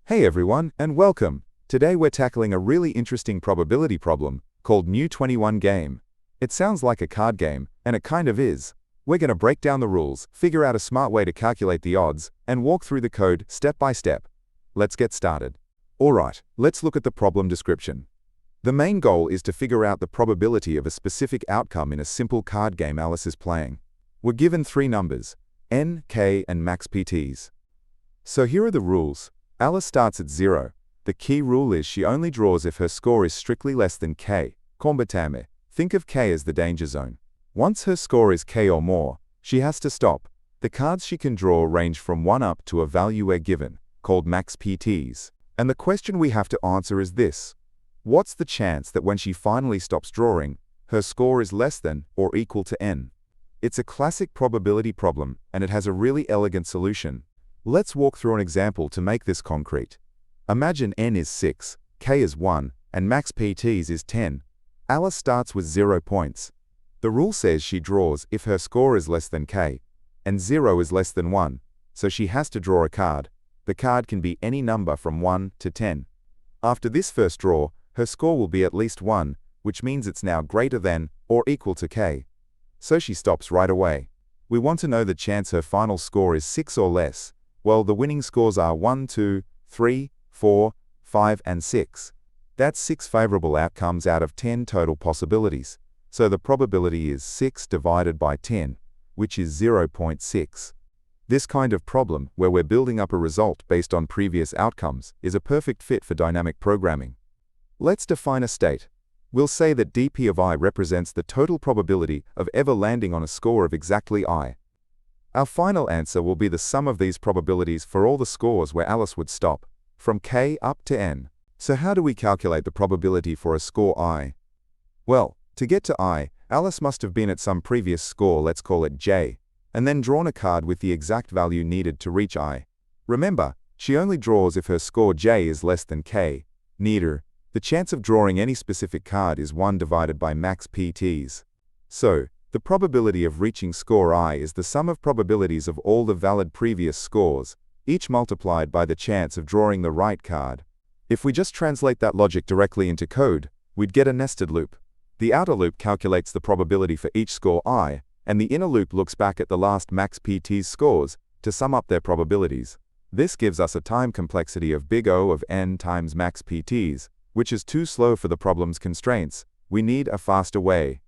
Hey everyone, and welcome! Today we're tackling a really interesting probability problem called New 21 Game. It sounds like a card game, and it kind of is. We're going to break down the rules, figure out a smart way to calculate the odds, and walk through the code step by step. Let's get started. Alright, let's look at the problem description. The main goal is to figure out the probability of a specific outcome in a simple card game Alice is playing. We're given three numbers, n, k, and maxPts. So here are the rules. Alice starts at 0. The key rule is she only draws if her score is strictly less than k. Combatame. Think of k as the danger zone. Once her score is k or more, she has to stop. The cards she can draw range from 1 up to a value we're given, called maxPts. And the question we have to answer is this. What's the chance that when she finally stops drawing, her score is less than or equal to n? It's a classic probability problem, and it has a really elegant solution. Let's walk through an example to make this concrete. Imagine n is 6, k is 1, and maxPts is 10. Alice starts with 0 points. The rule says she draws if her score is less than k, and 0 is less than 1, so she has to draw a card. The card can be any number from 1 to 10. After this first draw, her score will be at least 1, which means it's now greater than or equal to k. So she stops right away. We want to know the chance her final score is 6 or less. Well, the winning scores are 1, 2, 3, 4, 5, and 6. That's 6 favorable outcomes out of 10 total possibilities. So the probability is 6 divided by 10, which is 0.6. This kind of problem, where we're building up a result based on previous outcomes, is a perfect fit for dynamic programming. Let's define a state. We'll say that dp of I represents the total probability of ever landing on a score of exactly I. Our final answer will be the sum of these probabilities for all the scores where Alice would stop, from k up to n. So how do we calculate the probability for a score I? Well, to get to I, Alice must have been at some previous score, let's call it j, and then drawn a card with the exact value needed to reach I. Remember, she only draws if her score j is less than k. Neater, the chance of drawing any specific card is 1 divided by maxPts. So, the probability of reaching score I is the sum of probabilities of all the valid previous scores, each multiplied by the chance of drawing the right card. If we just translate that logic directly into code, we'd get a nested loop. The outer loop calculates the probability for each score I, and the inner loop looks back at the last maxPts scores to sum up their probabilities. This gives us a time complexity of big O of n times maxPts, which is too slow for the problem's constraints. We need a faster way.